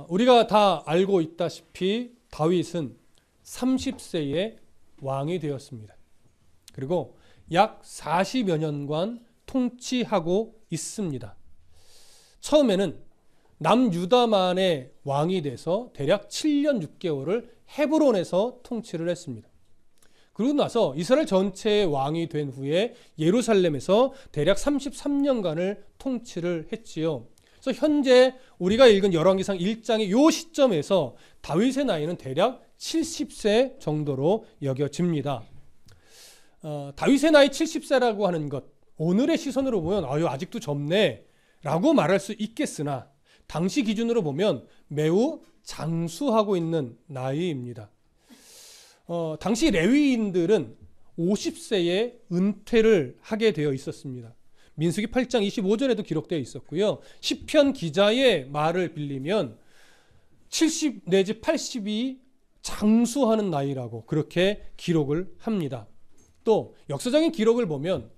우리가 다 알고 있다시피 다윗은 30세에 왕이 되었습니다. 그리고 약 40여 년간 통치하고 있습니다. 처음에는 남유다만의 왕이 돼서 대략 7년 6개월을 헤브론에서 통치를 했습니다. 그러고 나서 이스라엘 전체의 왕이 된 후에 예루살렘에서 대략 33년간을 통치를 했지요. 그래서 현재 우리가 읽은 열왕기상 1장의 이 시점에서 다윗의 나이는 대략 70세 정도로 여겨집니다. 다윗의 나이 70세라고 하는 것, 오늘의 시선으로 보면 아직도 젊네 라고 말할 수 있겠으나 당시 기준으로 보면 매우 장수하고 있는 나이입니다. 당시 레위인들은 50세에 은퇴를 하게 되어 있었습니다. 민수기 8장 25절에도 기록되어 있었고요. 시편 기자의 말을 빌리면 70 내지 80이 장수하는 나이라고 그렇게 기록을 합니다. 또 역사적인 기록을 보면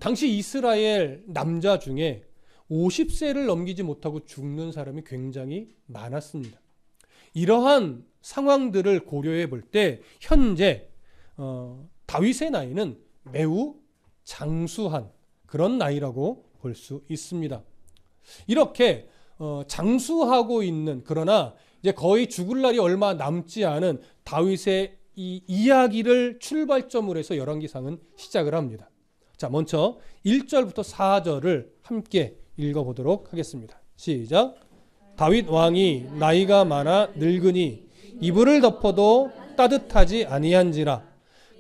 당시 이스라엘 남자 중에 50세를 넘기지 못하고 죽는 사람이 굉장히 많았습니다. 이러한 상황들을 고려해 볼 때 현재 다윗의 나이는 매우 장수한 그런 나이라고 볼 수 있습니다. 이렇게 장수하고 있는, 그러나 이제 거의 죽을 날이 얼마 남지 않은 다윗의 이 이야기를 출발점으로 해서 열왕기상은 시작을 합니다. 자, 먼저 1절부터 4절을 함께 읽어보도록 하겠습니다. 시작. 다윗 왕이 나이가 많아 늙으니 이불을 덮어도 따뜻하지 아니한지라.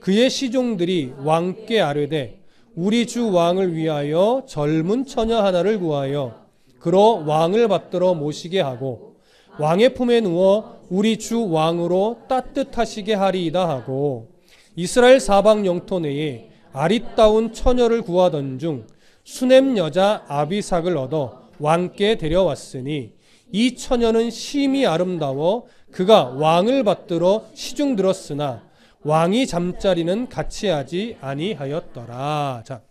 그의 시종들이 왕께 아뢰되 우리 주 왕을 위하여 젊은 처녀 하나를 구하여 그로 왕을 받들어 모시게 하고 왕의 품에 누워 우리 주 왕으로 따뜻하시게 하리이다 하고 이스라엘 사방 영토 내에 아리따운 처녀를 구하던 중 수넴 여자 아비삭을 얻어 왕께 데려왔으니 이 처녀는 심히 아름다워 그가 왕을 받들어 시중 들었으나 왕이 잠자리는 같이 하지 아니하였더라. 자,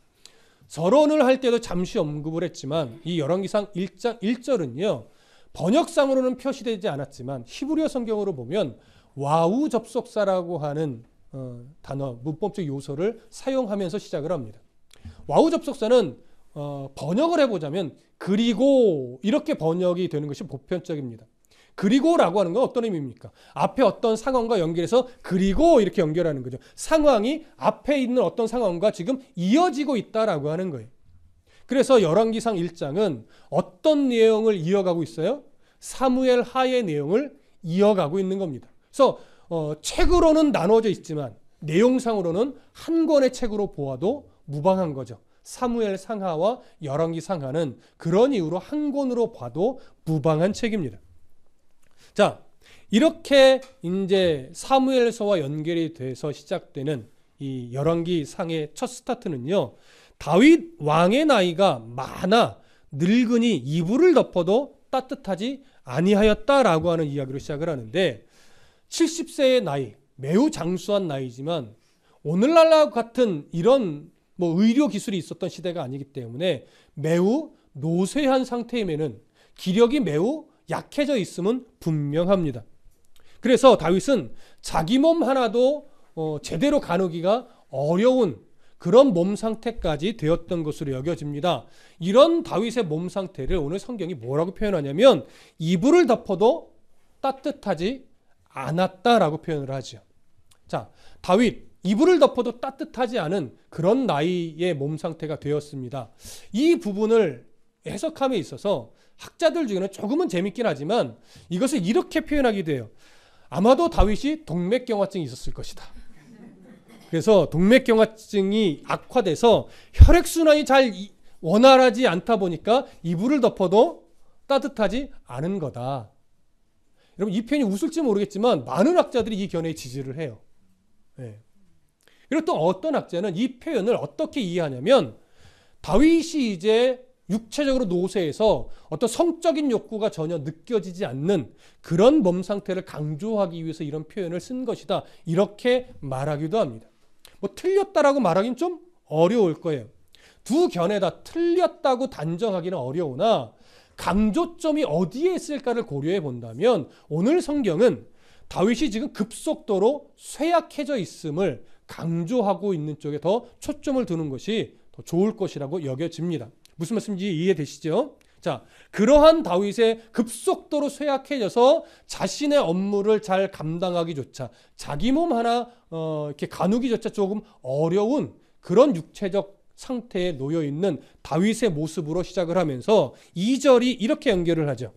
서론을 할 때도 잠시 언급을 했지만 이 열왕기상 1장 1절은요. 번역상으로는 표시되지 않았지만 히브리어 성경으로 보면 와우 접속사라고 하는 단어, 문법적 요소를 사용하면서 시작을 합니다. 와우 접속사는 번역을 해보자면 그리고 이렇게 번역이 되는 것이 보편적입니다. 그리고라고 하는 건 어떤 의미입니까? 앞에 어떤 상황과 연결해서 그리고 이렇게 연결하는 거죠. 상황이 앞에 있는 어떤 상황과 지금 이어지고 있다라고 하는 거예요. 그래서 열왕기상 1장은 어떤 내용을 이어가고 있어요? 사무엘 하의 내용을 이어가고 있는 겁니다. 그래서 책으로는 나눠져 있지만 내용상으로는 한 권의 책으로 보아도 무방한 거죠. 사무엘 상하와 열왕기 상하는 그런 이유로 한 권으로 봐도 무방한 책입니다. 자, 이렇게 이제 사무엘서와 연결이 돼서 시작되는 이 열왕기 상의 첫 스타트는요. 다윗 왕의 나이가 많아 늙으니 이불을 덮어도 따뜻하지 아니하였다라고 하는 이야기로 시작을 하는데 70세의 나이, 매우 장수한 나이지만 오늘날과 같은 이런 의료 기술이 있었던 시대가 아니기 때문에 매우 노쇠한 상태임에는 기력이 매우 약해져 있음은 분명합니다. 그래서 다윗은 자기 몸 하나도 제대로 가누기가 어려운 그런 몸 상태까지 되었던 것으로 여겨집니다. 이런 다윗의 몸 상태를 오늘 성경이 뭐라고 표현하냐면 이불을 덮어도 따뜻하지 않았다라고 표현을 하죠. 자, 다윗 이불을 덮어도 따뜻하지 않은 그런 나이의 몸 상태가 되었습니다. 이 부분을 해석함에 있어서 학자들 중에는 조금은 재밌긴 하지만 이것을 이렇게 표현하기도 해요. 아마도 다윗이 동맥경화증이 있었을 것이다. 그래서 동맥경화증이 악화돼서 혈액순환이 잘 원활하지 않다 보니까 이불을 덮어도 따뜻하지 않은 거다. 여러분, 이 표현이 웃을지 모르겠지만 많은 학자들이 이 견해에 지지를 해요. 네. 그리고 또 어떤 학자는 이 표현을 어떻게 이해하냐면 다윗이 이제 육체적으로 노쇠해서 어떤 성적인 욕구가 전혀 느껴지지 않는 그런 몸 상태를 강조하기 위해서 이런 표현을 쓴 것이다. 이렇게 말하기도 합니다. 틀렸다라고 말하기는 좀 어려울 거예요. 두 견해 다 틀렸다고 단정하기는 어려우나 강조점이 어디에 있을까를 고려해 본다면 오늘 성경은 다윗이 지금 급속도로 쇠약해져 있음을 강조하고 있는 쪽에 더 초점을 두는 것이 더 좋을 것이라고 여겨집니다. 무슨 말씀인지 이해되시죠? 자, 그러한 다윗의 급속도로 쇠약해져서 자신의 업무를 잘 감당하기조차 자기 몸 하나 이렇게 가누기조차 조금 어려운 그런 육체적 상태에 놓여 있는 다윗의 모습으로 시작을 하면서 2절이 이렇게 연결을 하죠.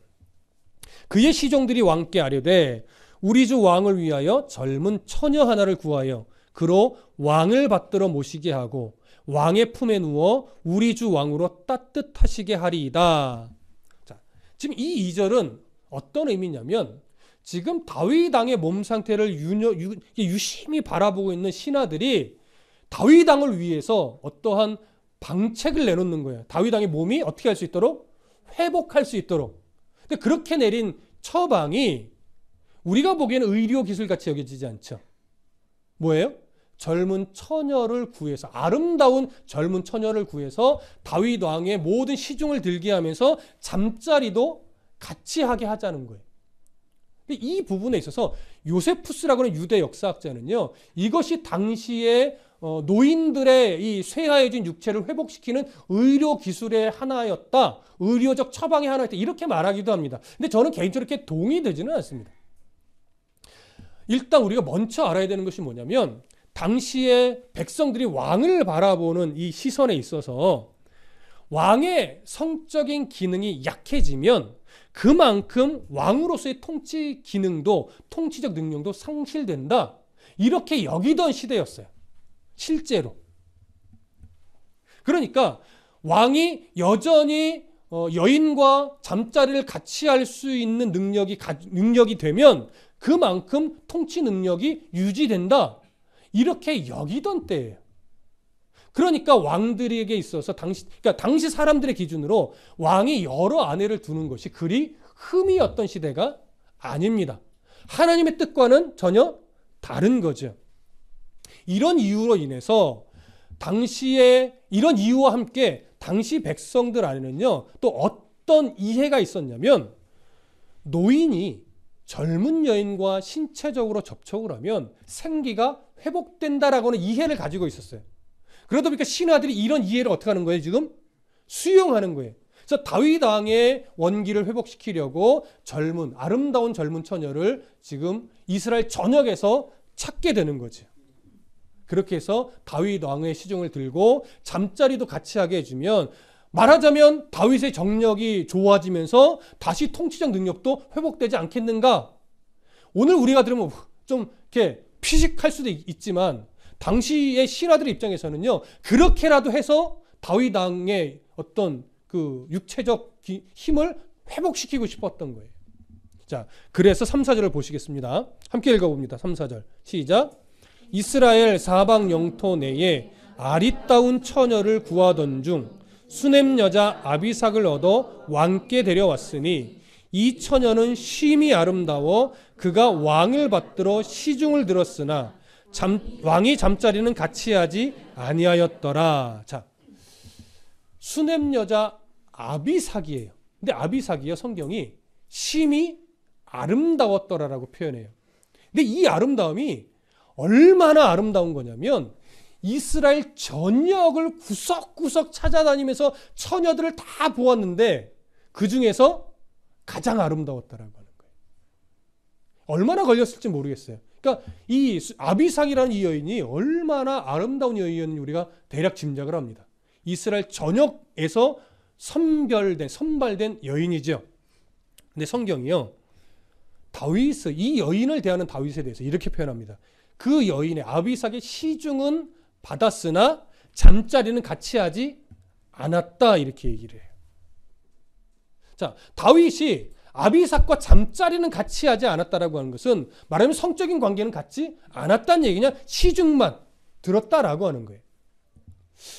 그의 시종들이 왕께 아뢰되 우리 주 왕을 위하여 젊은 처녀 하나를 구하여 그로 왕을 받들어 모시게 하고 왕의 품에 누워 우리 주 왕으로 따뜻하시게 하리이다. 자, 지금 이 2절은 어떤 의미냐면 지금 다윗 왕의 몸 상태를 유심히 바라보고 있는 신하들이 다윗 왕을 위해서 어떠한 방책을 내놓는 거예요. 다윗 왕의 몸이 어떻게 할 수 있도록? 회복할 수 있도록. 근데 그렇게 내린 처방이 우리가 보기에는 의료 기술같이 여겨지지 않죠. 뭐예요? 젊은 처녀를 구해서, 아름다운 젊은 처녀를 구해서 다윗 왕의 모든 시중을 들게 하면서 잠자리도 같이 하게 하자는 거예요. 이 부분에 있어서 요세푸스라고 하는 유대 역사학자는요, 이것이 당시에 노인들의 이 쇠하여진 육체를 회복시키는 의료 기술의 하나였다, 의료적 처방의 하나였다, 이렇게 말하기도 합니다. 근데 저는 개인적으로 이렇게 동의되지는 않습니다. 일단 우리가 먼저 알아야 되는 것이 뭐냐면 당시에 백성들이 왕을 바라보는 이 시선에 있어서 왕의 성적인 기능이 약해지면 그만큼 왕으로서의 통치 기능도, 통치적 능력도 상실된다, 이렇게 여기던 시대였어요. 실제로. 그러니까 왕이 여전히 여인과 잠자리를 같이 할 수 있는 능력이 되면 그만큼 통치 능력이 유지된다, 이렇게 여기던 때예요. 그러니까 왕들에게 있어서 당시 사람들의 기준으로 왕이 여러 아내를 두는 것이 그리 흠이었던 시대가 아닙니다. 하나님의 뜻과는 전혀 다른 거죠. 이런 이유로 인해서 당시에 이런 이유와 함께 당시 백성들 안에는요, 또 어떤 이해가 있었냐면 노인이 젊은 여인과 신체적으로 접촉을 하면 생기가 회복된다라고는 이해를 가지고 있었어요. 그러다 보니까 신하들이 이런 이해를 어떻게 하는 거예요? 지금 수용하는 거예요. 그래서 다윗 왕의 원기를 회복시키려고 아름다운 젊은 처녀를 지금 이스라엘 전역에서 찾게 되는 거죠. 그렇게 해서 다윗 왕의 시중을 들고 잠자리도 같이 하게 해주면, 말하자면 다윗의 정력이 좋아지면서 다시 통치적 능력도 회복되지 않겠는가? 오늘 우리가 들으면 좀 이렇게 피식할 수도 있지만 당시의 신하들의 입장에서는요, 그렇게라도 해서 다윗 왕의 어떤 그 육체적 힘을 회복시키고 싶었던 거예요. 자, 그래서 3, 4절을 보시겠습니다. 함께 읽어봅니다. 3, 4절 시작. 이스라엘 사방 영토 내에 아리따운 처녀를 구하던 중 수넴 여자 아비삭을 얻어 왕께 데려왔으니 이 처녀는 심히 아름다워 그가 왕을 받들어 시중을 들었으나 왕이 잠자리는 같이 하지 아니하였더라. 자, 수넴 여자 아비삭이에요. 근데 아비삭이요, 성경이 심히 아름다웠더라라고 표현해요. 근데 이 아름다움이 얼마나 아름다운 거냐면 이스라엘 전역을 구석구석 찾아다니면서 처녀들을 다 보았는데 그 중에서 가장 아름다웠다라고 하는 거예요. 얼마나 걸렸을지 모르겠어요. 그러니까 이 아비삭이라는 이 여인이 얼마나 아름다운 여인이었는지 우리가 대략 짐작을 합니다. 이스라엘 전역에서 선발된 여인이죠. 근데 성경이요, 이 여인을 대하는 다윗에 대해서 이렇게 표현합니다. 그 여인의 아비삭의 시중은 받았으나 잠자리는 같이 하지 않았다, 이렇게 얘기를 해요. 자, 다윗이 아비삭과 잠자리는 같이 하지 않았다라고 하는 것은 말하자면 성적인 관계는 갖지 않았다는 얘기냐, 시중만 들었다라고 하는 거예요.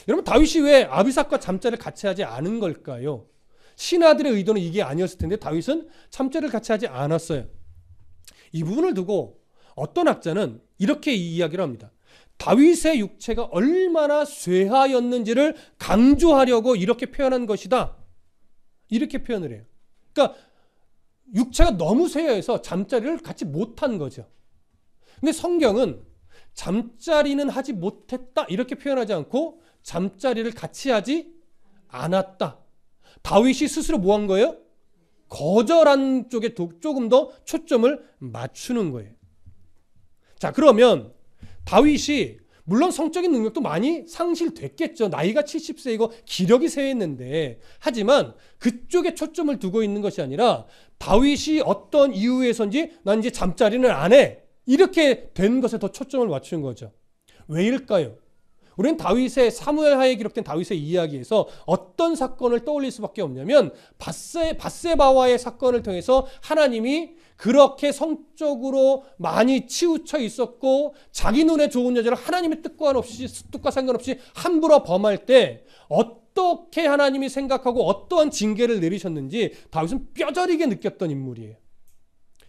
여러분, 다윗이 왜 아비삭과 잠자리를 같이 하지 않은 걸까요? 신하들의 의도는 이게 아니었을 텐데 다윗은 잠자리를 같이 하지 않았어요. 이 부분을 두고 어떤 학자는 이렇게 이야기를 합니다. 다윗의 육체가 얼마나 쇠하였는지를 강조하려고 이렇게 표현한 것이다, 이렇게 표현을 해요. 그러니까 육체가 너무 쇠해서 잠자리를 갖지 못한 거죠. 근데 성경은 잠자리는 하지 못했다 이렇게 표현하지 않고 잠자리를 같이 하지 않았다. 다윗이 스스로 뭐 한 거예요? 거절한 쪽에 조금 더 초점을 맞추는 거예요. 자, 그러면 다윗이 물론 성적인 능력도 많이 상실됐겠죠. 나이가 70세이고 기력이 쇠했는데, 하지만 그쪽에 초점을 두고 있는 것이 아니라 다윗이 어떤 이유에서인지 난 이제 잠자리는 안 해. 이렇게 된 것에 더 초점을 맞추는 거죠. 왜일까요? 우리는 다윗의 사무엘하에 기록된 다윗의 이야기에서 어떤 사건을 떠올릴 수밖에 없냐면 밧세바와의 사건을 통해서 하나님이 그렇게 성적으로 많이 치우쳐 있었고 자기 눈에 좋은 여자를 하나님의 뜻과 상관없이 함부로 범할 때 어떻게 하나님이 생각하고 어떠한 징계를 내리셨는지 다윗은 뼈저리게 느꼈던 인물이에요.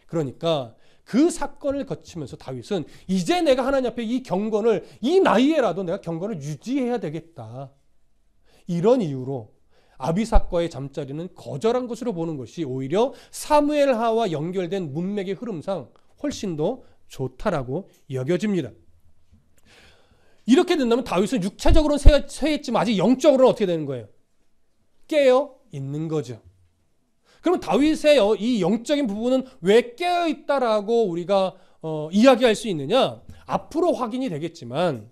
그러니까 그 사건을 거치면서 다윗은 이제 내가 하나님 앞에 이 경건을 이 나이에라도 내가 경건을 유지해야 되겠다. 이런 이유로 아비삭과의 잠자리는 거절한 것으로 보는 것이 오히려 사무엘하와 연결된 문맥의 흐름상 훨씬 더 좋다라고 여겨집니다. 이렇게 된다면 다윗은 육체적으로는 쇠했지만 아직 영적으로는 어떻게 되는 거예요? 깨어 있는 거죠. 그러면 다윗의 이 영적인 부분은 왜 깨어있다라고 우리가 이야기할 수 있느냐? 앞으로 확인이 되겠지만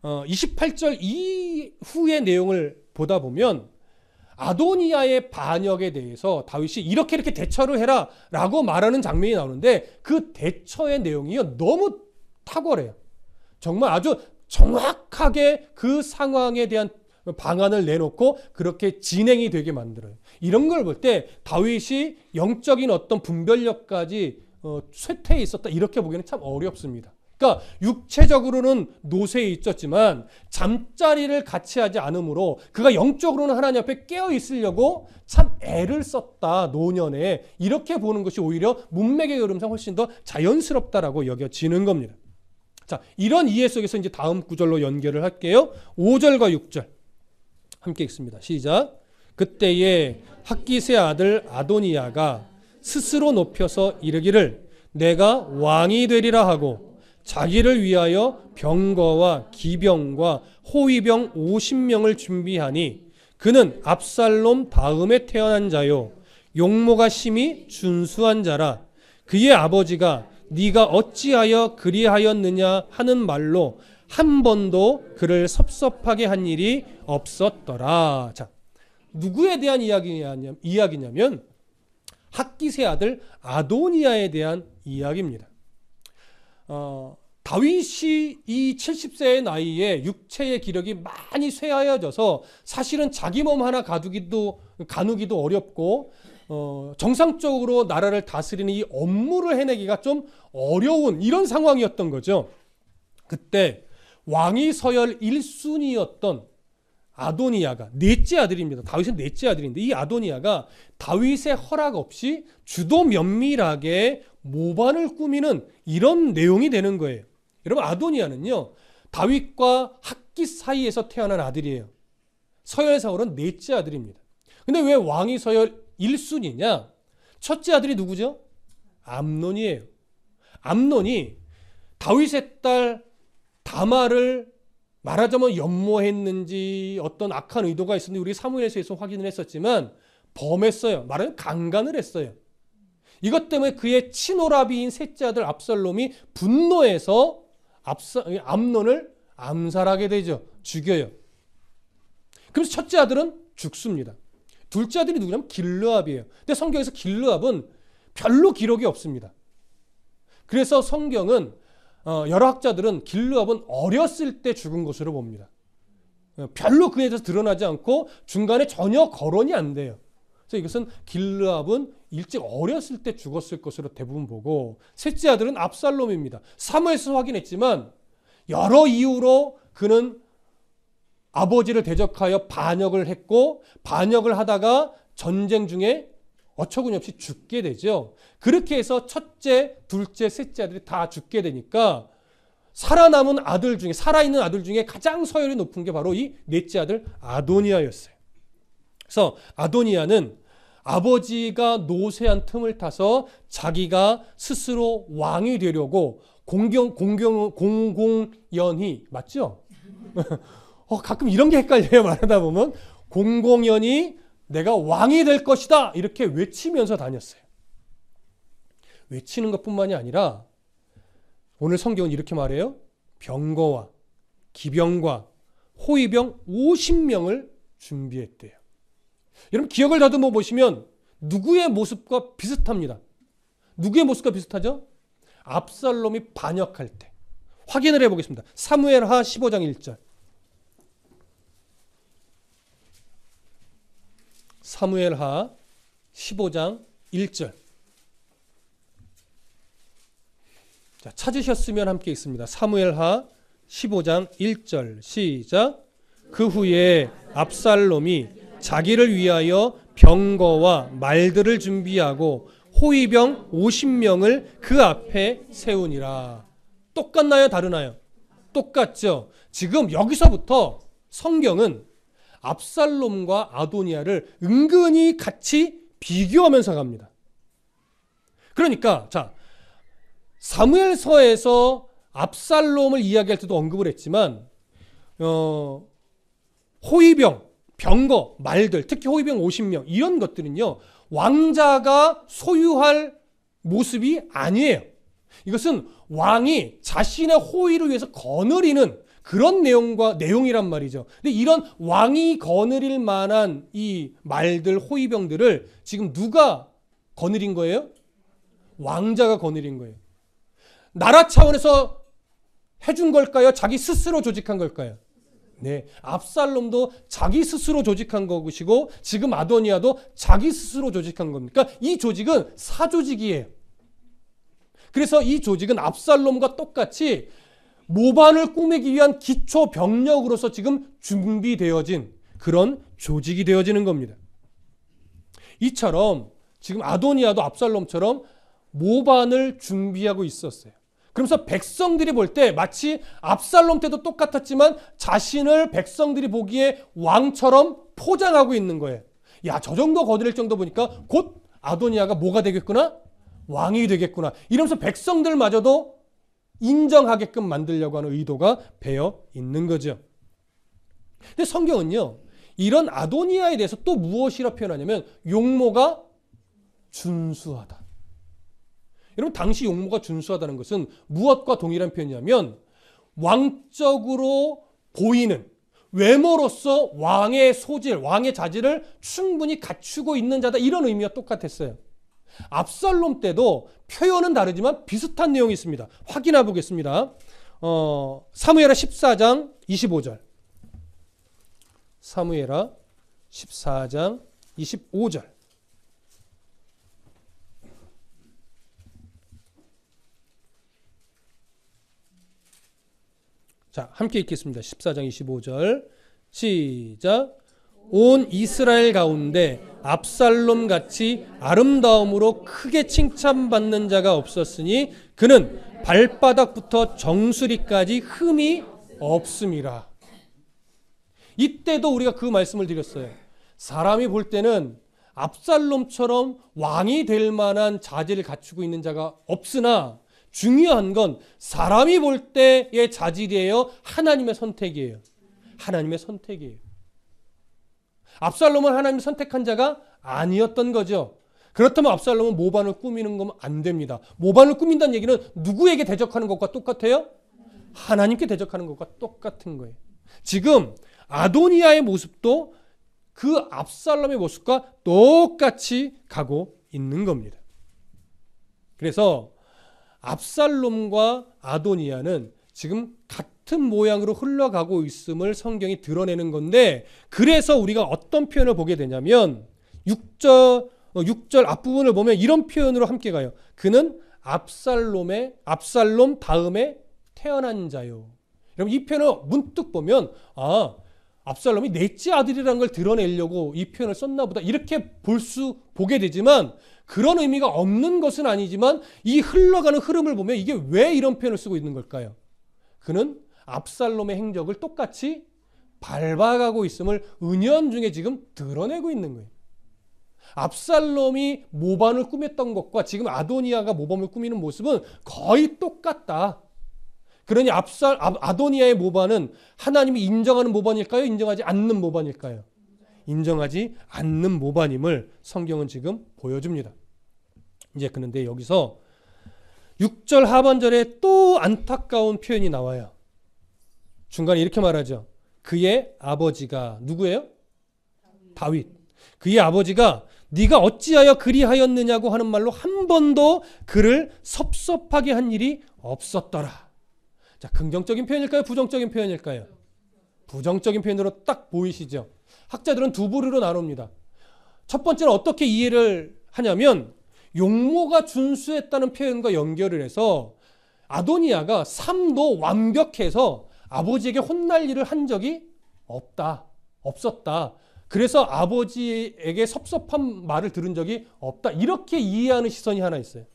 28절 이후의 내용을 보다 보면 아도니아의 반역에 대해서 다윗이 이렇게 대처를 해라 라고 말하는 장면이 나오는데 그 대처의 내용이 너무 탁월해요. 정말 아주 정확하게 그 상황에 대한 방안을 내놓고 그렇게 진행이 되게 만들어요. 이런 걸 볼 때 다윗이 영적인 어떤 분별력까지 쇠퇴해 있었다 이렇게 보기에는 참 어렵습니다. 그러니까 육체적으로는 노쇠해 있었지만 잠자리를 같이 하지 않으므로 그가 영적으로는 하나님 앞에 깨어 있으려고 참 애를 썼다 노년에 이렇게 보는 것이 오히려 문맥의 흐름상 훨씬 더 자연스럽다라고 여겨지는 겁니다. 자, 이런 이해 속에서 이제 다음 구절로 연결을 할게요. 5절과 6절 함께 읽습니다. 시작. 그때에 핫깃의 아들 아도니아가 스스로 높여서 이르기를 내가 왕이 되리라 하고 자기를 위하여 병거와 기병과 호위병 50명을 준비하니 그는 압살롬 다음에 태어난 자요 용모가 심히 준수한 자라. 그의 아버지가 네가 어찌하여 그리하였느냐 하는 말로 한 번도 그를 섭섭하게 한 일이 없었더라. 자, 누구에 대한 이야기냐면 핫깃의 아들 아도니아에 대한 이야기입니다. 다윗이 이 70세의 나이에 육체의 기력이 많이 쇠하여져서 사실은 자기 몸 하나 가누기도 어렵고 정상적으로 나라를 다스리는 이 업무를 해내기가 좀 어려운 이런 상황이었던 거죠. 그때 왕위 서열 1순위였던 아도니아가 넷째 아들입니다. 다윗은 넷째 아들인데 이 아도니아가 다윗의 허락 없이 주도 면밀하게 모반을 꾸미는 이런 내용이 되는 거예요. 여러분 아도니아는요 다윗과 핫깃 사이에서 태어난 아들이에요. 서열상으로는 넷째 아들입니다. 근데 왜 왕위 서열 1순위냐? 첫째 아들이 누구죠? 암논이에요. 암논이 다윗의 딸 다말을 말하자면 연모했는지 어떤 악한 의도가 있었는지 우리 사무엘서에서 확인을 했었지만 범했어요. 말하자면 강간을 했어요. 이것 때문에 그의 친오라비인 셋째 아들 압살롬이 분노해서 암논을 암살하게 되죠. 죽여요. 그래서 첫째 아들은 죽습니다. 둘째 아들이 누구냐면 길르압이에요. 근데 성경에서 길르압은 별로 기록이 없습니다. 그래서 성경은 여러 학자들은 길르압은 어렸을 때 죽은 것으로 봅니다. 별로 그에 대해서 드러나지 않고 중간에 전혀 거론이 안 돼요. 그래서 이것은 길르압은 일찍 어렸을 때 죽었을 것으로 대부분 보고 셋째 아들은 압살롬입니다. 사무엘서 확인했지만 여러 이유로 그는 아버지를 대적하여 반역을 했고 반역을 하다가 전쟁 중에 어처구니없이 죽게 되죠. 그렇게 해서 첫째, 둘째, 셋째 아들이 다 죽게 되니까 살아있는 아들 중에 가장 서열이 높은 게 바로 이 넷째 아들 아도니아였어요. 그래서 아도니아는 아버지가 노쇠한 틈을 타서 자기가 스스로 왕이 되려고 공공연히 맞죠? 가끔 이런 게 헷갈려요. 말하다 보면 공공연히 내가 왕이 될 것이다 이렇게 외치면서 다녔어요. 외치는 것뿐만이 아니라 오늘 성경은 이렇게 말해요. 병거와 기병과 호위병 50명을 준비했대요. 여러분 기억을 다듬어 보시면 누구의 모습과 비슷합니다. 누구의 모습과 비슷하죠? 압살롬이 반역할 때. 확인을 해보겠습니다. 사무엘하 15장 1절. 사무엘하 15장 1절. 자, 찾으셨으면 함께 있습니다. 사무엘하 15장 1절 시작. 그 후에 압살롬이 자기를 위하여 병거와 말들을 준비하고 호위병 50명을 그 앞에 세우니라. 똑같나요? 다르나요? 똑같죠. 지금 여기서부터 성경은 압살롬과 아도니아를 은근히 같이 비교하면서 갑니다. 그러니까 자, 사무엘서에서 압살롬을 이야기할 때도 언급을 했지만 호위병, 병거, 말들, 특히 호위병 50명 이런 것들은요. 왕자가 소유할 모습이 아니에요. 이것은 왕이 자신의 호위를 위해서 거느리는 그런 내용이란 말이죠. 근데 이런 왕이 거느릴 만한 이 말들, 호위병들을 지금 누가 거느린 거예요? 왕자가 거느린 거예요. 나라 차원에서 해준 걸까요? 자기 스스로 조직한 걸까요? 네, 압살롬도 자기 스스로 조직한 것이고 지금 아도니아도 자기 스스로 조직한 겁니다. 그러니까 이 조직은 사조직이에요. 그래서 이 조직은 압살롬과 똑같이 모반을 꾸미기 위한 기초 병력으로서 지금 준비되어진 그런 조직이 되어지는 겁니다. 이처럼 지금 아도니아도 압살롬처럼 모반을 준비하고 있었어요. 그러면서 백성들이 볼 때 마치 압살롬 때도 똑같았지만 자신을 백성들이 보기에 왕처럼 포장하고 있는 거예요. 야, 저 정도 거느릴 정도 보니까 곧 아도니아가 뭐가 되겠구나? 왕이 되겠구나. 이러면서 백성들마저도 인정하게끔 만들려고 하는 의도가 배어 있는 거죠. 근데 성경은요, 이런 아도니아에 대해서 또 무엇이라 표현하냐면 용모가 준수하다. 여러분, 당시 용모가 준수하다는 것은 무엇과 동일한 표현이냐면 왕적으로 보이는 외모로서 왕의 소질, 왕의 자질을 충분히 갖추고 있는 자다, 이런 의미와 똑같았어요. 압살롬 때도 표현은 다르지만 비슷한 내용이 있습니다. 확인해 보겠습니다. 사무엘하 14장 25절. 사무엘하 14장 25절. 자, 함께 읽겠습니다. 14장 25절. 시작. 온 이스라엘 가운데 압살롬 같이 아름다움으로 크게 칭찬받는 자가 없었으니 그는 발바닥부터 정수리까지 흠이 없음이라. 이때도 우리가 그 말씀을 드렸어요. 사람이 볼 때는 압살롬처럼 왕이 될 만한 자질을 갖추고 있는 자가 없으나 중요한 건 사람이 볼 때의 자질이에요? 하나님의 선택이에요? 하나님의 선택이에요. 압살롬은 하나님이 선택한 자가 아니었던 거죠. 그렇다면 압살롬은 모반을 꾸미는 건 안 됩니다. 모반을 꾸민다는 얘기는 누구에게 대적하는 것과 똑같아요? 하나님께 대적하는 것과 똑같은 거예요. 지금 아도니아의 모습도 그 압살롬의 모습과 똑같이 가고 있는 겁니다. 그래서 압살롬과 아도니아는 지금 같은 모양으로 흘러가고 있음을 성경이 드러내는 건데, 그래서 우리가 어떤 표현을 보게 되냐면 6절 앞부분을 보면 이런 표현으로 함께 가요. 그는 압살롬 다음에 태어난 자요. 여러분, 이 표현을 문득 보면 압살롬이 넷째 아들이라는 걸 드러내려고 이 표현을 썼나 보다, 이렇게 보게 되지만 그런 의미가 없는 것은 아니지만 이 흘러가는 흐름을 보면 이게 왜 이런 표현을 쓰고 있는 걸까요? 그는 압살롬의 행적을 똑같이 밟아가고 있음을 은연중에 지금 드러내고 있는 거예요. 압살롬이 모반을 꾸몄던 것과 지금 아도니아가 모반을 꾸미는 모습은 거의 똑같다. 그러니 아도니아의 모반은 하나님이 인정하는 모반일까요? 인정하지 않는 모반일까요? 인정하지 않는 모반임을 성경은 지금 보여줍니다. 이제 그런데 여기서 6절 하반절에 또 안타까운 표현이 나와요. 중간에 이렇게 말하죠. 그의 아버지가 누구예요? 다윗. 그의 아버지가 네가 어찌하여 그리하였느냐고 하는 말로 한 번도 그를 섭섭하게 한 일이 없었더라. 자, 긍정적인 표현일까요? 부정적인 표현일까요? 부정적인 표현으로 딱 보이시죠? 학자들은 두 부류로 나눕니다. 첫 번째는 어떻게 이해를 하냐면 용모가 준수했다는 표현과 연결을 해서 아도니아가 삶도 완벽해서 아버지에게 혼날 일을 한 적이 없었다. 그래서 아버지에게 섭섭한 말을 들은 적이 없다. 이렇게 이해하는 시선이 하나 있어요.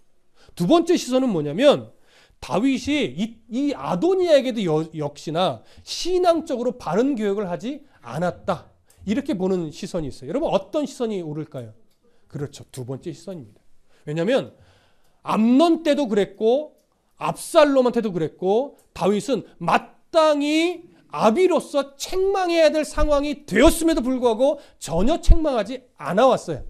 두 번째 시선은 뭐냐면 다윗이 이 아도니아에게도 역시나 신앙적으로 바른 교육을 하지 않았다. 이렇게 보는 시선이 있어요. 여러분 어떤 시선이 옳을까요? 그렇죠. 두 번째 시선입니다. 왜냐하면 암논 때도 그랬고 압살롬한테도 그랬고 다윗은 마땅히 아비로서 책망해야 될 상황이 되었음에도 불구하고 전혀 책망하지 않아왔어요.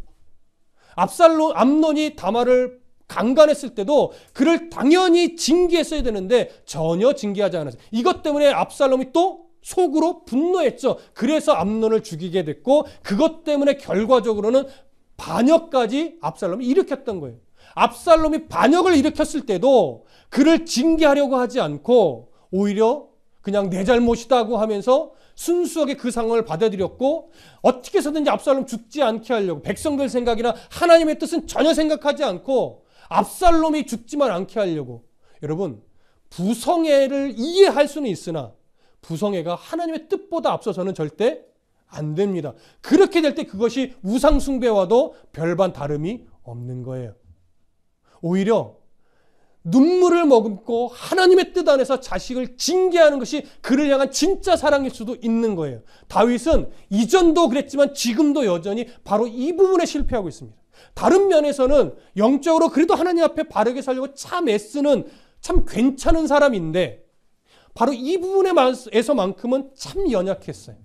암논이 다말을 강간했을 때도 그를 당연히 징계했어야 되는데 전혀 징계하지 않았어요. 이것 때문에 압살롬이 또 속으로 분노했죠. 그래서 암논을 죽이게 됐고 그것 때문에 결과적으로는 반역까지 압살롬이 일으켰던 거예요. 압살롬이 반역을 일으켰을 때도 그를 징계하려고 하지 않고 오히려 그냥 내 잘못이다고 하면서 순수하게 그 상황을 받아들였고 어떻게 해서든지 압살롬 죽지 않게 하려고 백성들 생각이나 하나님의 뜻은 전혀 생각하지 않고 압살롬이 죽지만 않게 하려고. 여러분 부성애를 이해할 수는 있으나 부성애가 하나님의 뜻보다 앞서서는 절대 안 됩니다. 그렇게 될 때 그것이 우상숭배와도 별반 다름이 없는 거예요. 오히려 눈물을 머금고 하나님의 뜻 안에서 자식을 징계하는 것이 그를 향한 진짜 사랑일 수도 있는 거예요. 다윗은 이전도 그랬지만 지금도 여전히 바로 이 부분에 실패하고 있습니다. 다른 면에서는 영적으로 그래도 하나님 앞에 바르게 살려고 참 애쓰는 참 괜찮은 사람인데 바로 이 부분에서만큼은 참 연약했어요.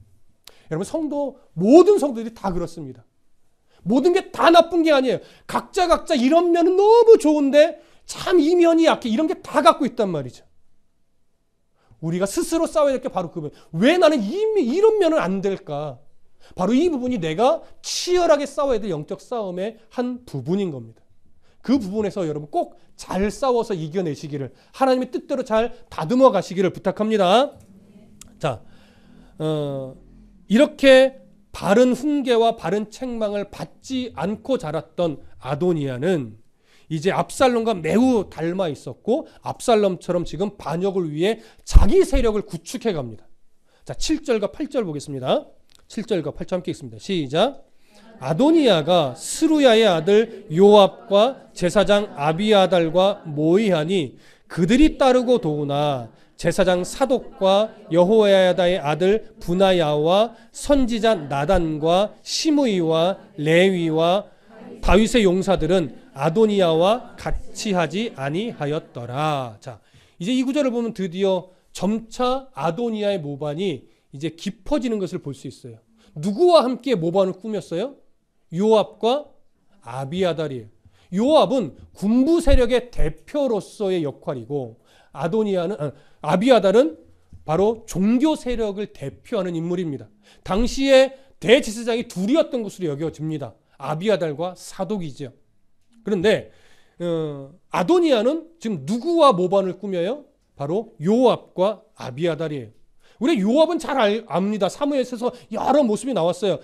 여러분 모든 성도들이 다 그렇습니다. 모든 게 다 나쁜 게 아니에요. 각자 이런 면은 너무 좋은데 참 이 면이 약해. 이런 게 다 갖고 있단 말이죠. 우리가 스스로 싸워야 될 게 바로 그 면. 왜 나는 이런 면은 안 될까? 바로 이 부분이 내가 치열하게 싸워야 될 영적 싸움의 한 부분인 겁니다. 그 부분에서 여러분 꼭 잘 싸워서 이겨내시기를 하나님의 뜻대로 잘 다듬어 가시기를 부탁합니다. 자, 이렇게 바른 훈계와 바른 책망을 받지 않고 자랐던 아도니아는 이제 압살롬과 매우 닮아 있었고 압살롬처럼 지금 반역을 위해 자기 세력을 구축해 갑니다. 자, 7절과 8절 보겠습니다. 7절과 8절 함께 읽습니다. 시작. 아도니아가 스루야의 아들 요압과 제사장 아비아달과 모이하니 그들이 따르고 도우나 제사장 사독과 여호야다의 아들 브나야와 선지자 나단과 시므이와 레위와 다윗의 용사들은 아도니아와 같이 하지 아니하였더라. 자, 이제 이 구절을 보면 드디어 점차 아도니아의 모반이 이제 깊어지는 것을 볼 수 있어요. 누구와 함께 모반을 꾸몄어요? 요압과 아비아달이에요. 요압은 군부 세력의 대표로서의 역할이고 아비아달은 바로 종교 세력을 대표하는 인물입니다. 당시에 대제사장이 둘이었던 것으로 여겨집니다. 아비아달과 사독이죠. 그런데 아도니아는 지금 누구와 모반을 꾸며요? 바로 요압과 아비아달이에요. 우리 요압은 잘 압니다. 사무엘서에서 여러 모습이 나왔어요.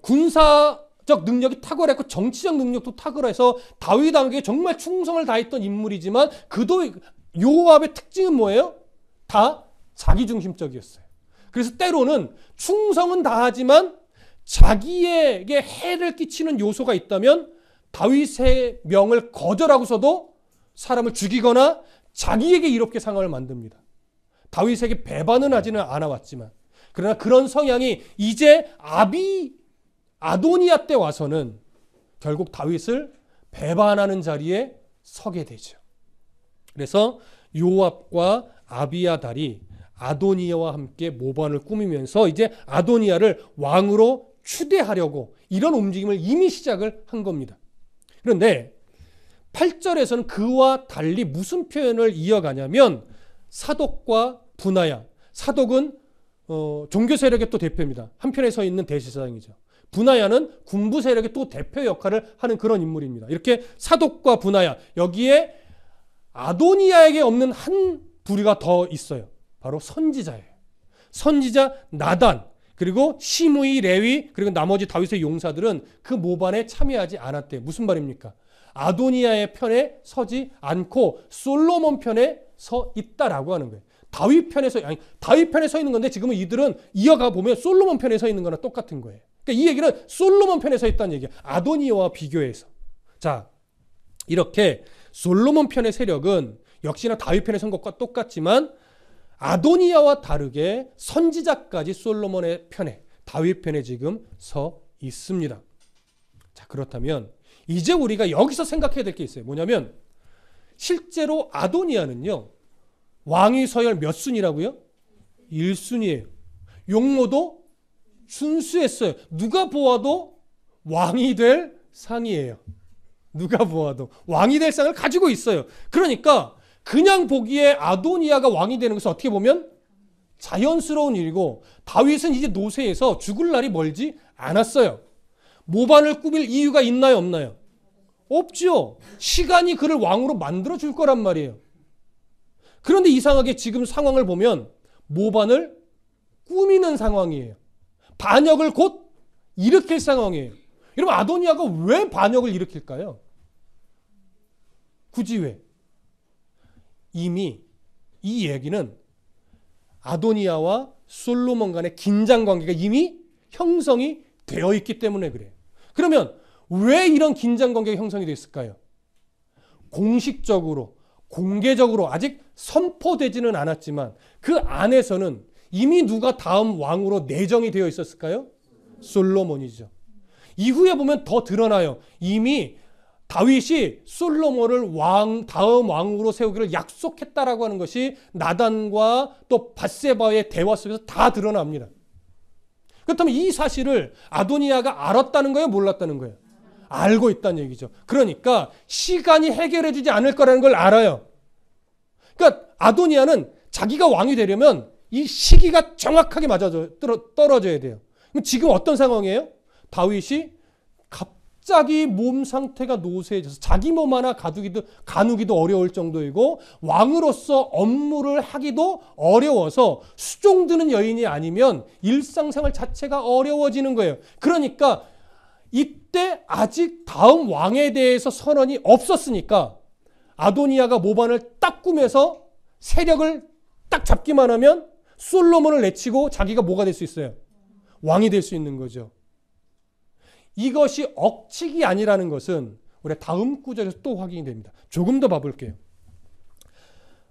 군사적 능력이 탁월했고 정치적 능력도 탁월해서 다윗에게 정말 충성을 다했던 인물이지만 그도 요압의 특징은 뭐예요? 다 자기중심적이었어요. 그래서 때로는 충성은 다하지만 자기에게 해를 끼치는 요소가 있다면 다윗의 명을 거절하고서도 사람을 죽이거나 자기에게 이롭게 상황을 만듭니다. 다윗에게 배반은 하지는 않아왔지만 그러나 그런 성향이 이제 아도니아 때 와서는 결국 다윗을 배반하는 자리에 서게 되죠. 그래서 요압과 아비아달이 아도니아와 함께 모반을 꾸미면서 이제 아도니아를 왕으로 추대하려고 이런 움직임을 이미 시작을 한 겁니다. 그런데 8절에서는 그와 달리 무슨 표현을 이어가냐면 사독과 분하야. 사독은 종교 세력의 또 대표입니다. 한편에 서 있는 대제사장이죠. 분하야는 군부 세력의 또 대표 역할을 하는 그런 인물입니다. 이렇게 사독과 분하야, 여기에 아도니아에게 없는 한 부류가 더 있어요. 바로 선지자예요. 선지자 나단, 그리고 시므이, 레위, 그리고 나머지 다윗의 용사들은 그 모반에 참여하지 않았대요. 무슨 말입니까? 아도니아의 편에 서지 않고 솔로몬 편에 서 있다라고 하는 거예요. 다윗 편에 서 있는 건데 지금은 이들은 이어가 보면 솔로몬 편에 서 있는 거나 똑같은 거예요. 그러니까 이 얘기는 솔로몬 편에 서 있다는 얘기예요. 아도니아와 비교해서. 자, 이렇게 솔로몬 편의 세력은 역시나 다윗 편에 선 것과 똑같지만 아도니아와 다르게 선지자까지 솔로몬의 편에, 다윗 편에 지금 서 있습니다. 자, 그렇다면 이제 우리가 여기서 생각해야 될 게 있어요. 뭐냐면 실제로 아도니아는요, 왕위 서열 몇 순위라고요? 1순위예요. 용모도 순수했어요. 누가 보아도 왕이 될 상이에요. 누가 보아도 왕이 될 상을 가지고 있어요. 그러니까 그냥 보기에 아도니아가 왕이 되는 것은 어떻게 보면 자연스러운 일이고, 다윗은 이제 노쇠해서 죽을 날이 멀지 않았어요. 모반을 꾸밀 이유가 있나요, 없나요? 없죠. 시간이 그를 왕으로 만들어 줄 거란 말이에요. 그런데 이상하게 지금 상황을 보면 모반을 꾸미는 상황이에요. 반역을 곧 일으킬 상황이에요. 여러분, 아도니아가 왜 반역을 일으킬까요? 굳이 왜? 이미 이 얘기는 아도니아와 솔로몬 간의 긴장 관계가 이미 형성이 되어 있기 때문에 그래요. 그러면 왜 이런 긴장 관계가 형성이 됐을까요? 공식적으로, 공개적으로 아직 선포되지는 않았지만 그 안에서는 이미 누가 다음 왕으로 내정이 되어 있었을까요? 솔로몬이죠. 이후에 보면 더 드러나요. 이미 다윗이 솔로몬을 다음 왕으로 세우기를 약속했다라고 하는 것이 나단과 또 밧세바의 대화 속에서 다 드러납니다. 그렇다면 이 사실을 아도니아가 알았다는 거예요? 몰랐다는 거예요? 알고 있다는 얘기죠. 그러니까 시간이 해결해 주지 않을 거라는 걸 알아요. 그러니까 아도니아는 자기가 왕이 되려면 이 시기가 정확하게 떨어져야 돼요. 그럼 지금 어떤 상황이에요? 다윗이 갑자기 몸 상태가 노쇠해져서 자기 몸 하나 가누기도 어려울 정도이고 왕으로서 업무를 하기도 어려워서 수종 드는 여인이 아니면 일상생활 자체가 어려워지는 거예요. 그러니까 이때 아직 다음 왕에 대해서 선언이 없었으니까 아도니아가 모반을 딱 꾸며서 세력을 딱 잡기만 하면 솔로몬을 내치고 자기가 뭐가 될 수 있어요? 왕이 될 수 있는 거죠. 이것이 억측이 아니라는 것은 우리 다음 구절에서 또 확인이 됩니다. 조금 더 봐볼게요.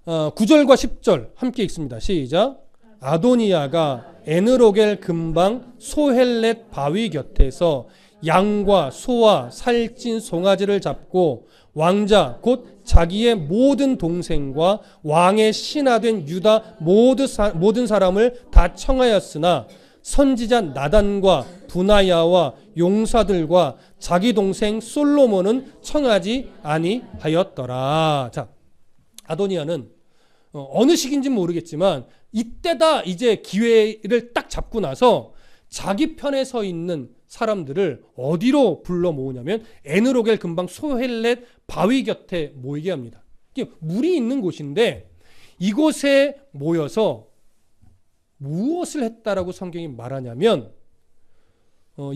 9절과 10절 함께 읽습니다. 시작. 아도니아가 에느로겔 근방 소헬렛 바위 곁에서 양과 소와 살찐 송아지를 잡고 왕자 곧 자기의 모든 동생과 왕의 신하된 유다 모든 사람을 다 청하였으나 선지자 나단과 분하야와 용사들과 자기 동생 솔로몬은 청하지 아니하였더라. 자, 아도니아는 어느 시기인지는 모르겠지만 이때다 이제 기회를 딱 잡고 나서 자기 편에 서 있는 사람들을 어디로 불러 모으냐면 에느로겔 근방 소헬렛 바위 곁에 모이게 합니다. 이게 물이 있는 곳인데 이곳에 모여서 무엇을 했다라고 성경이 말하냐면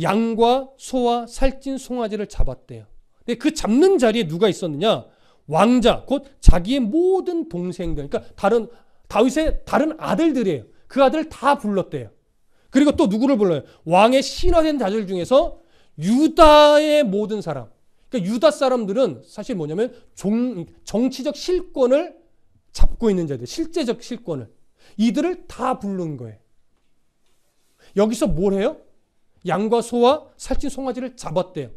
양과 소와 살찐 송아지를 잡았대요. 근데 그 잡는 자리에 누가 있었느냐? 왕자 곧 자기의 모든 동생들, 그러니까 다윗의 다른 아들들이에요. 그 아들 다 불렀대요. 그리고 또 누구를 불러요? 왕의 신하된 자들 중에서 유다의 모든 사람. 그러니까 유다 사람들은 사실 뭐냐면 정치적 실권을 잡고 있는 자들, 실제적 실권을. 이들을 다 부른 거예요. 여기서 뭘 해요? 양과 소와 살찐 송아지를 잡았대요.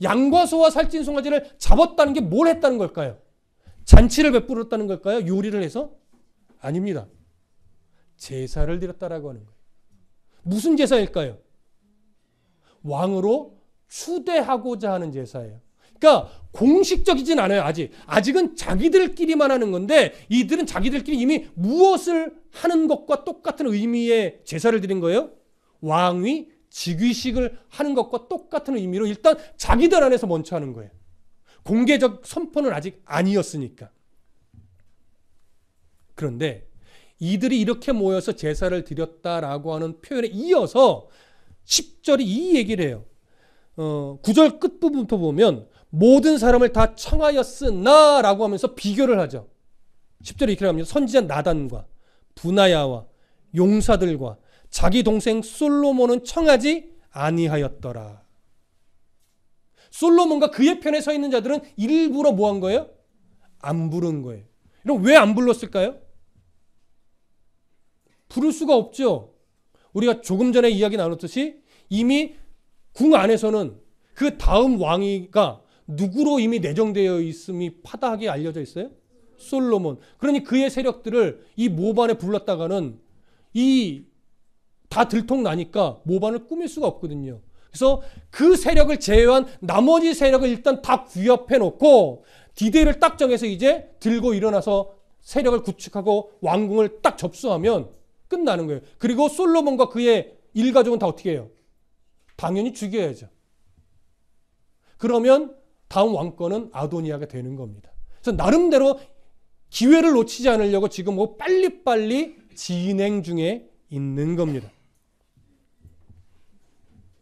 양과 소와 살찐 송아지를 잡았다는 게 뭘 했다는 걸까요? 잔치를 베풀었다는 걸까요? 요리를 해서? 아닙니다. 제사를 드렸다라고 하는 거예요. 무슨 제사일까요? 왕으로 추대하고자 하는 제사예요. 그러니까 공식적이진 않아요. 아직은 자기들끼리만 하는 건데 이들은 자기들끼리 이미 무엇을 하는 것과 똑같은 의미의 제사를 드린 거예요? 왕위 즉위식을 하는 것과 똑같은 의미로 일단 자기들 안에서 먼저 하는 거예요. 공개적 선포는 아직 아니었으니까. 그런데 이들이 이렇게 모여서 제사를 드렸다라고 하는 표현에 이어서 10절이 이 얘기를 해요. 9절 끝부분부터 보면 모든 사람을 다 청하였으나 라고 하면서 비교를 하죠. 10절에 이렇게 합니다. 선지자 나단과 분하야와 용사들과 자기 동생 솔로몬은 청하지 아니하였더라. 솔로몬과 그의 편에 서 있는 자들은 일부러 뭐 한 거예요? 안 부른 거예요. 그럼 왜 안 불렀을까요? 부를 수가 없죠. 우리가 조금 전에 이야기 나눴듯이 이미 궁 안에서는 그 다음 왕위가 누구로 이미 내정되어 있음이 파다하게 알려져 있어요? 솔로몬. 그러니 그의 세력들을 이 모반에 불렀다가는 다 들통나니까 모반을 꾸밀 수가 없거든요. 그래서 그 세력을 제외한 나머지 세력을 일단 다 규합해 놓고 디데이를 딱 정해서 이제 들고 일어나서 세력을 구축하고 왕궁을 딱 접수하면 끝나는 거예요. 그리고 솔로몬과 그의 일가족은 다 어떻게 해요? 당연히 죽여야죠. 그러면 다음 왕권은 아도니아가 되는 겁니다. 그래서 나름대로 기회를 놓치지 않으려고 지금 뭐 빨리빨리 진행 중에 있는 겁니다.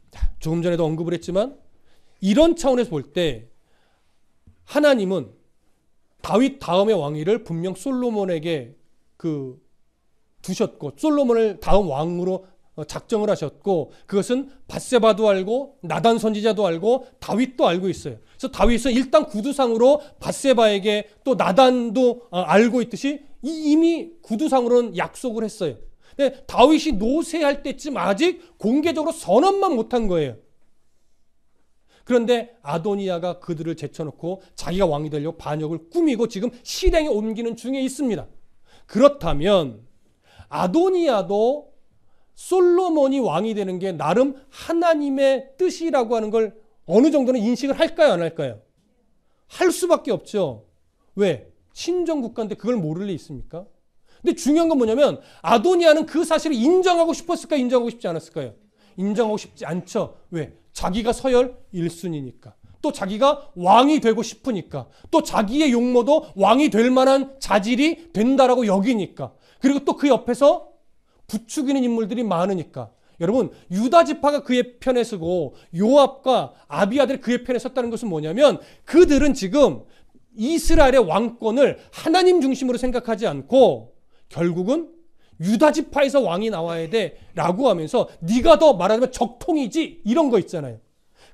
자, 조금 전에도 언급을 했지만 이런 차원에서 볼 때 하나님은 다윗 다음의 왕위를 분명 솔로몬에게 두셨고 솔로몬을 다음 왕으로 작정을 하셨고 그것은 밧세바도 알고 나단 선지자도 알고 다윗도 알고 있어요. 그래서 다윗은 일단 구두상으로 밧세바에게 또 나단도 알고 있듯이 이미 구두상으로는 약속을 했어요. 근데 다윗이 노쇠할 때쯤 아직 공개적으로 선언만 못한 거예요. 그런데 아도니아가 그들을 제쳐놓고 자기가 왕이 되려고 반역을 꾸미고 지금 실행에 옮기는 중에 있습니다. 그렇다면 아도니아도 솔로몬이 왕이 되는 게 나름 하나님의 뜻이라고 하는 걸 어느 정도는 인식을 할까요? 안 할까요? 할 수밖에 없죠. 왜? 신정국가인데 그걸 모를 리 있습니까? 근데 중요한 건 뭐냐면 아도니아는 그 사실을 인정하고 싶었을까요? 인정하고 싶지 않았을까요? 인정하고 싶지 않죠. 왜? 자기가 서열 1순위니까. 또 자기가 왕이 되고 싶으니까. 또 자기의 용모도 왕이 될 만한 자질이 된다라고 여기니까. 그리고 또 그 옆에서 부추기는 인물들이 많으니까. 여러분, 유다 지파가 그의 편에 서고 요압과 아비아들이 그의 편에 섰다는 것은 뭐냐면 그들은 지금 이스라엘의 왕권을 하나님 중심으로 생각하지 않고 결국은 유다 지파에서 왕이 나와야 돼 라고 하면서 네가 더 말하자면 적통이지 이런 거 있잖아요.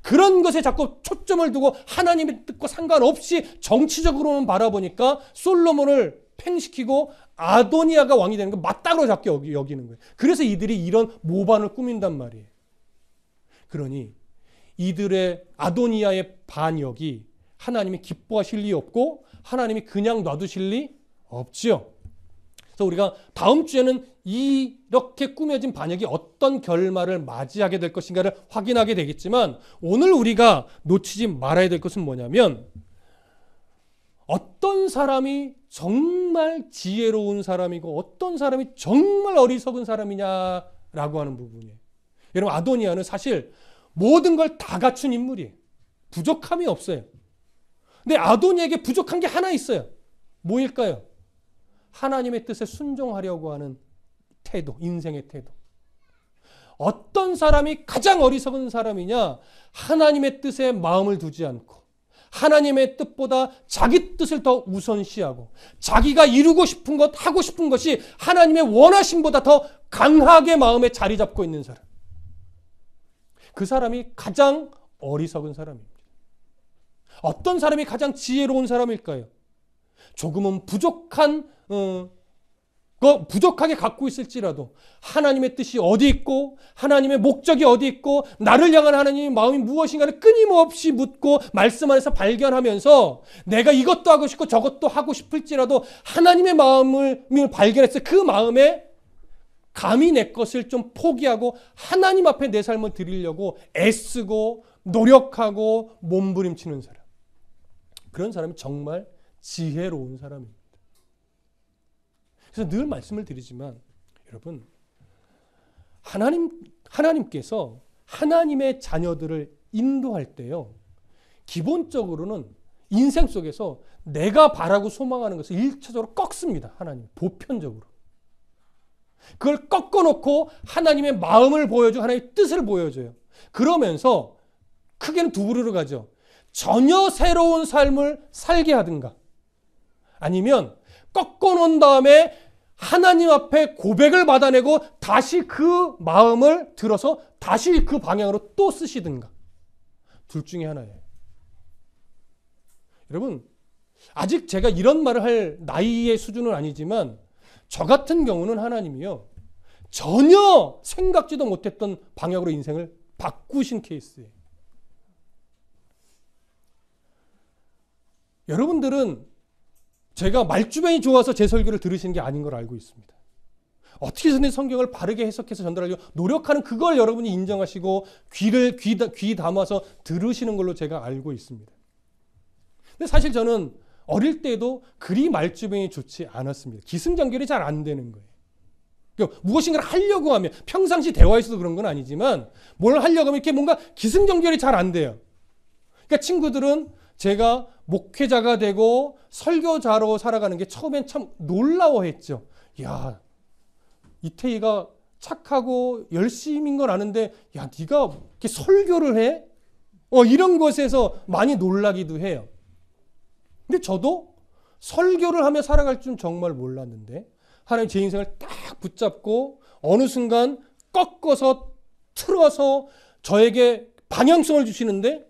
그런 것에 자꾸 초점을 두고 하나님의 뜻과 상관없이 정치적으로만 바라보니까 솔로몬을 팽시키고 아도니아가 왕이 되는 거 맞다고 자꾸 여기는 거예요. 그래서 이들이 이런 모반을 꾸민단 말이에요. 그러니 이들의 아도니아의 반역이 하나님이 기뻐하실 리 없고 하나님이 그냥 놔두실 리 없죠. 그래서 우리가 다음 주에는 이렇게 꾸며진 반역이 어떤 결말을 맞이하게 될 것인가를 확인하게 되겠지만 오늘 우리가 놓치지 말아야 될 것은 뭐냐면 어떤 사람이 정말 지혜로운 사람이고 어떤 사람이 정말 어리석은 사람이냐라고 하는 부분이에요. 여러분 아도니아는 사실 모든 걸 다 갖춘 인물이에요. 부족함이 없어요. 근데 아도니아에게 부족한 게 하나 있어요. 뭐일까요? 하나님의 뜻에 순종하려고 하는 태도, 인생의 태도. 어떤 사람이 가장 어리석은 사람이냐? 하나님의 뜻에 마음을 두지 않고 하나님의 뜻보다 자기 뜻을 더 우선시하고 자기가 이루고 싶은 것, 하고 싶은 것이 하나님의 원하심보다 더 강하게 마음에 자리 잡고 있는 사람. 그 사람이 가장 어리석은 사람입니다. 어떤 사람이 가장 지혜로운 사람일까요? 조금은 부족한 부족하게 갖고 있을지라도 하나님의 뜻이 어디 있고 하나님의 목적이 어디 있고 나를 향한 하나님의 마음이 무엇인가를 끊임없이 묻고 말씀 안에서 발견하면서 내가 이것도 하고 싶고 저것도 하고 싶을지라도 하나님의 마음을 발견해서 그 마음에 감히 내 것을 좀 포기하고 하나님 앞에 내 삶을 드리려고 애쓰고 노력하고 몸부림치는 사람. 그런 사람이 정말 지혜로운 사람입니다. 그래서 늘 말씀을 드리지만 여러분, 하나님께서 하나님의 자녀들을 인도할 때요, 기본적으로는 인생 속에서 내가 바라고 소망하는 것을 1차적으로 꺾습니다. 하나님 보편적으로. 그걸 꺾어놓고 하나님의 마음을 보여주고 하나님의 뜻을 보여줘요. 그러면서 크게는 두 부류로 가죠. 전혀 새로운 삶을 살게 하든가, 아니면 꺾어놓은 다음에 하나님 앞에 고백을 받아내고 다시 그 마음을 들어서 다시 그 방향으로 또 쓰시든가. 둘 중에 하나예요. 여러분, 아직 제가 이런 말을 할 나이의 수준은 아니지만 저 같은 경우는 하나님이요, 전혀 생각지도 못했던 방향으로 인생을 바꾸신 케이스예요. 여러분들은 제가 말주변이 좋아서 제 설교를 들으시는 게 아닌 걸 알고 있습니다. 어떻게 해서든 성경을 바르게 해석해서 전달하려고 노력하는 그걸 여러분이 인정하시고 귀 담아서 들으시는 걸로 제가 알고 있습니다. 근데 사실 저는 어릴 때도 그리 말주변이 좋지 않았습니다. 기승전결이 잘 안 되는 거예요. 그러니까 무엇인가를 하려고 하면, 평상시 대화에서도 그런 건 아니지만 뭘 하려고 하면 이렇게 뭔가 기승전결이 잘 안 돼요. 그러니까 친구들은 제가 목회자가 되고 설교자로 살아가는 게 처음엔 참 놀라워했죠. 야, 이태희가 착하고 열심인 건 아는데 야, 네가 이렇게 설교를 해? 이런 것에서 많이 놀라기도 해요. 근데 저도 설교를 하며 살아갈 줄 정말 몰랐는데 하나님 제 인생을 딱 붙잡고 어느 순간 꺾어서 틀어서 저에게 방향성을 주시는데,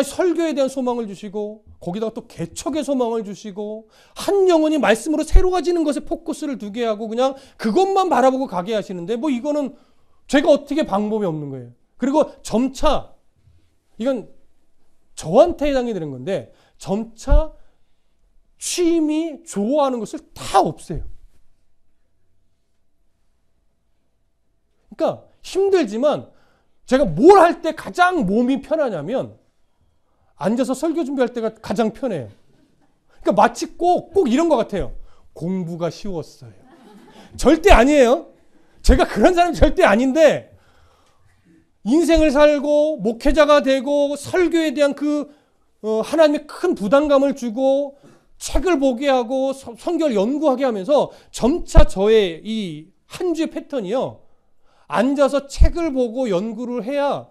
설교에 대한 소망을 주시고 거기다가 또 개척의 소망을 주시고 한 영혼이 말씀으로 새로워지는 것에 포커스를 두게 하고 그냥 그것만 바라보고 가게 하시는데, 이거는 제가 어떻게 방법이 없는 거예요. 그리고 점차, 이건 저한테 해당이 되는 건데, 점차 취미, 좋아하는 것을 다 없애요. 그러니까 힘들지만 제가 뭘 할 때 가장 몸이 편하냐면 앉아서 설교 준비할 때가 가장 편해요. 그러니까 마치 꼭 이런 것 같아요. 공부가 쉬웠어요. 절대 아니에요. 제가 그런 사람이 절대 아닌데, 인생을 살고 목회자가 되고 설교에 대한 하나님의 큰 부담감을 주고 책을 보게 하고 성경을 연구하게 하면서 점차 저의 이 한 주의 패턴이요, 앉아서 책을 보고 연구를 해야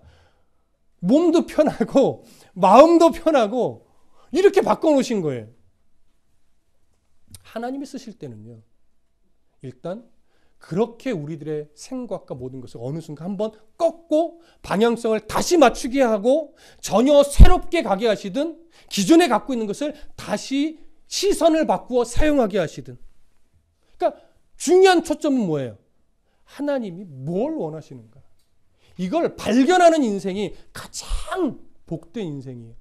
몸도 편하고 마음도 편하고 이렇게 바꿔놓으신 거예요. 하나님이 쓰실 때는요, 일단 그렇게 우리들의 생각과 모든 것을 어느 순간 한번 꺾고 방향성을 다시 맞추게 하고 전혀 새롭게 가게 하시든 기존에 갖고 있는 것을 다시 시선을 바꾸어 사용하게 하시든. 그러니까 중요한 초점은 뭐예요? 하나님이 뭘 원하시는가? 이걸 발견하는 인생이 가장 복된 인생이에요.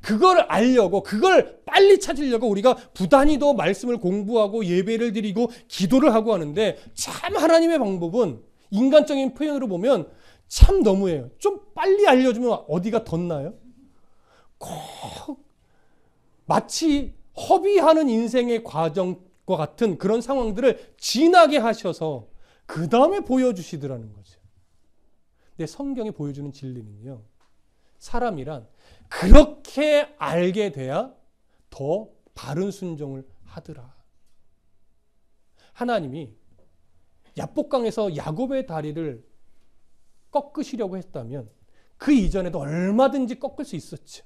그걸 알려고, 그걸 빨리 찾으려고 우리가 부단히도 말씀을 공부하고 예배를 드리고 기도를 하고 하는데, 참 하나님의 방법은 인간적인 표현으로 보면 참 너무해요. 좀 빨리 알려주면 어디가 덧나요? 꼭 마치 허비하는 인생의 과정과 같은 그런 상황들을 지나게 하셔서 그 다음에 보여주시더라는 거죠. 근데 성경이 보여주는 진리는요, 사람이란 그렇게 알게 돼야 더 바른 순종을 하더라. 하나님이 야복강에서 야곱의 다리를 꺾으시려고 했다면 그 이전에도 얼마든지 꺾을 수 있었죠.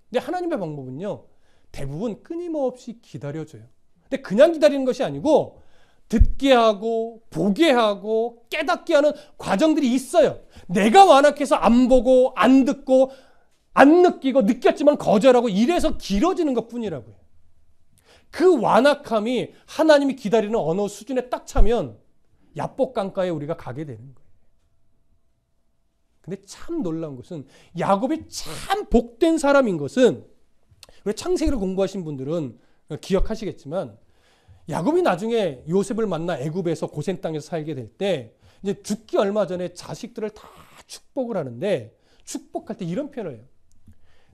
근데 하나님의 방법은요, 대부분 끊임없이 기다려줘요. 근데 그냥 기다리는 것이 아니고 듣게 하고 보게 하고 깨닫게 하는 과정들이 있어요. 내가 완악해서 안 보고 안 듣고 안 느끼고 느꼈지만 거절하고 이래서 길어지는 것뿐이라고요. 그 완악함이 하나님이 기다리는 어느 수준에 딱 차면 야복강가에 우리가 가게 되는 거예요. 근데 참 놀라운 것은 야곱이 참 복된 사람인 것은, 창세기를 공부하신 분들은 기억하시겠지만 야곱이 나중에 요셉을 만나 애굽에서 고센 땅에서 살게 될 때 이제 죽기 얼마 전에 자식들을 다 축복을 하는데, 축복할 때 이런 표현을 해요.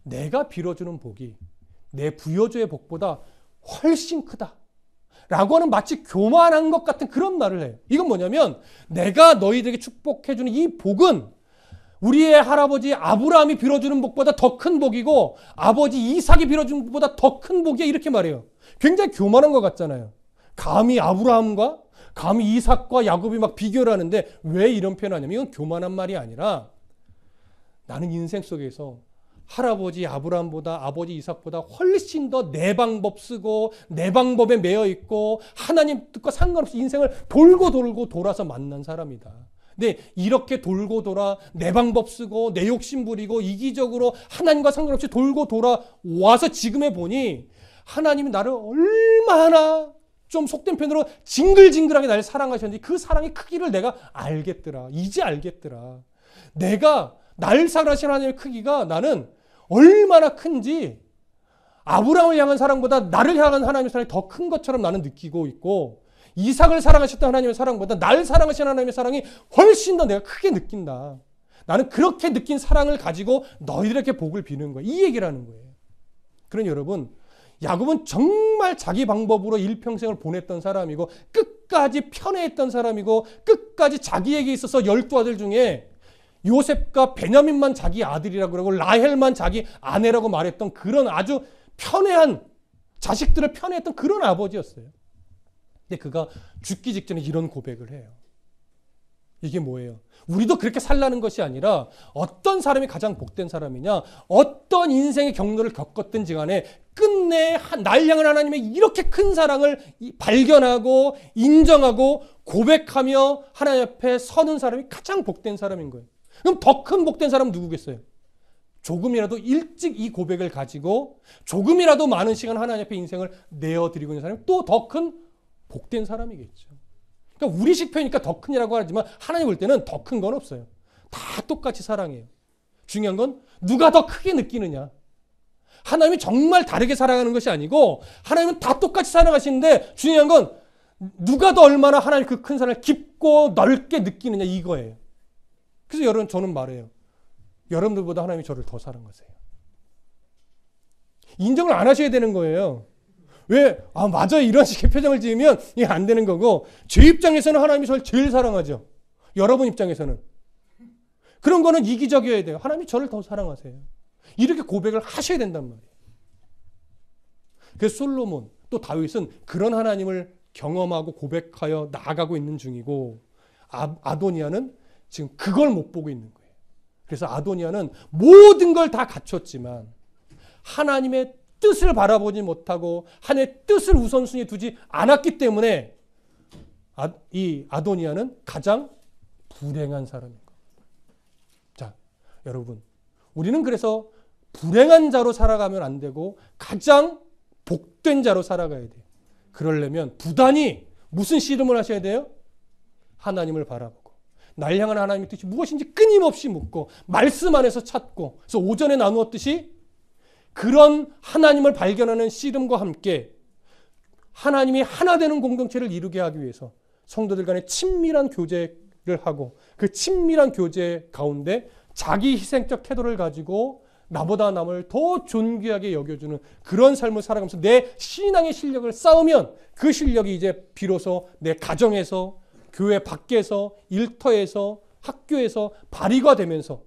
내가 빌어주는 복이 내 부여조의 복보다 훨씬 크다 라고 하는 마치 교만한 것 같은 그런 말을 해요. 이건 뭐냐면, 내가 너희들에게 축복해주는 이 복은 우리의 할아버지 아브라함이 빌어주는 복보다 더 큰 복이고 아버지 이삭이 빌어주는 복보다 더 큰 복이야, 이렇게 말해요. 굉장히 교만한 것 같잖아요. 감히 아브라함과 감히 이삭과 야곱이 막 비교를 하는데 왜 이런 표현을 하냐면, 이건 교만한 말이 아니라 나는 인생 속에서 할아버지 아브라함보다 아버지 이삭보다 훨씬 더 내 방법 쓰고 내 방법에 매여 있고 하나님 뜻과 상관없이 인생을 돌고 돌아서 만난 사람이다. 근데 이렇게 돌고 돌아 내 방법 쓰고 내 욕심 부리고 이기적으로 하나님과 상관없이 돌고 돌아와서 지금에 보니 하나님이 나를 얼마나 좀 속된 편으로 징글징글하게 나를 사랑하셨는지 그 사랑의 크기를 내가 알겠더라. 이제 알겠더라. 내가 날 사랑하시는 하나님의 크기가 나는 얼마나 큰지 아브라함을 향한 사랑보다 나를 향한 하나님의 사랑이 더 큰 것처럼 나는 느끼고 있고, 이삭을 사랑하셨던 하나님의 사랑보다 날 사랑하시는 하나님의 사랑이 훨씬 더 내가 크게 느낀다. 나는 그렇게 느낀 사랑을 가지고 너희들에게 복을 비는 거야. 이 얘기를 하는 거예요. 그러니 여러분, 야곱은 정말 자기 방법으로 일평생을 보냈던 사람이고 끝까지 편애했던 사람이고 끝까지 자기에게 있어서 12아들 중에 요셉과 베냐민만 자기 아들이라고 그러고 라헬만 자기 아내라고 말했던 그런 아주 편애한, 자식들을 편애했던 그런 아버지였어요. 근데 그가 죽기 직전에 이런 고백을 해요. 이게 뭐예요? 우리도 그렇게 살라는 것이 아니라 어떤 사람이 가장 복된 사람이냐, 어떤 인생의 경로를 겪었든지 간에 끝내 날 향한 하나님의 이렇게 큰 사랑을 발견하고 인정하고 고백하며 하나님 앞에 서는 사람이 가장 복된 사람인 거예요. 그럼 더 큰 복된 사람은 누구겠어요? 조금이라도 일찍 이 고백을 가지고 조금이라도 많은 시간 하나님 앞에 인생을 내어드리고 있는 사람이 또 더 큰 복된 사람이겠죠. 그러니까 우리식 표현이니까 더 큰이라고 하지만 하나님 볼 때는 더 큰 건 없어요. 다 똑같이 사랑해요. 중요한 건 누가 더 크게 느끼느냐. 하나님이 정말 다르게 사랑하는 것이 아니고 하나님은 다 똑같이 사랑하시는데 중요한 건 누가 더 얼마나 하나님 그 큰 사랑을 깊고 넓게 느끼느냐, 이거예요. 그래서 여러분, 저는 말해요. 여러분들보다 하나님이 저를 더 사랑하세요. 인정을 안 하셔야 되는 거예요. 왜? 맞아요. 이런 식의 표정을 지으면 이게 안 되는 거고, 제 입장에서는 하나님이 저를 제일 사랑하죠. 여러분 입장에서는. 그런 거는 이기적이어야 돼요. 하나님이 저를 더 사랑하세요. 이렇게 고백을 하셔야 된단 말이에요. 그래서 솔로몬, 또 다윗은 그런 하나님을 경험하고 고백하여 나아가고 있는 중이고, 아도니아는 지금 그걸 못 보고 있는 거예요. 그래서 아도니아는 모든 걸 다 갖췄지만 하나님의 뜻을 바라보지 못하고 하나님의 뜻을 우선순위에 두지 않았기 때문에 이 아도니아는 가장 불행한 사람인 겁니다. 자, 여러분, 우리는 그래서 불행한 자로 살아가면 안 되고 가장 복된 자로 살아가야 돼요. 그러려면 부단히 무슨 씨름을 하셔야 돼요? 하나님을 바라보고 날 향한 하나님의 뜻이 무엇인지 끊임없이 묻고 말씀 안에서 찾고, 그래서 오전에 나누었듯이 그런 하나님을 발견하는 씨름과 함께 하나님이 하나 되는 공동체를 이루게 하기 위해서 성도들 간에 친밀한 교제를 하고, 그 친밀한 교제 가운데 자기 희생적 태도를 가지고 나보다 남을 더 존귀하게 여겨주는 그런 삶을 살아가면서 내 신앙의 실력을 쌓으면 그 실력이 이제 비로소 내 가정에서, 교회 밖에서, 일터에서, 학교에서 발휘가 되면서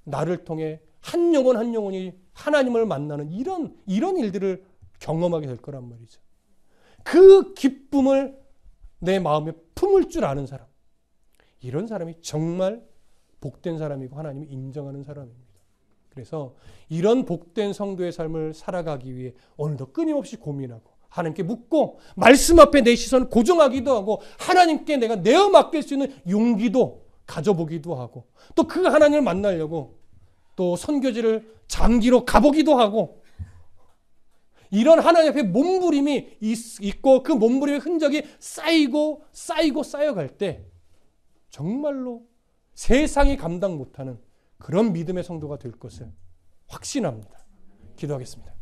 나를 통해 한 영혼 한 영혼이 하나님을 만나는 이런 일들을 경험하게 될 거란 말이죠. 그 기쁨을 내 마음에 품을 줄 아는 사람, 이런 사람이 정말 복된 사람이고 하나님이 인정하는 사람입니다. 그래서 이런 복된 성도의 삶을 살아가기 위해 오늘도 끊임없이 고민하고 하나님께 묻고 말씀 앞에 내 시선을 고정하기도 하고 하나님께 내가 내어 맡길 수 있는 용기도 가져보기도 하고, 또 그 하나님을 만나려고 또 선교지를 장기로 가보기도 하고, 이런 하나님 앞에 몸부림이 있고 그 몸부림의 흔적이 쌓이고 쌓여갈 때 정말로 세상이 감당 못하는 그런 믿음의 성도가 될 것을 확신합니다. 기도하겠습니다.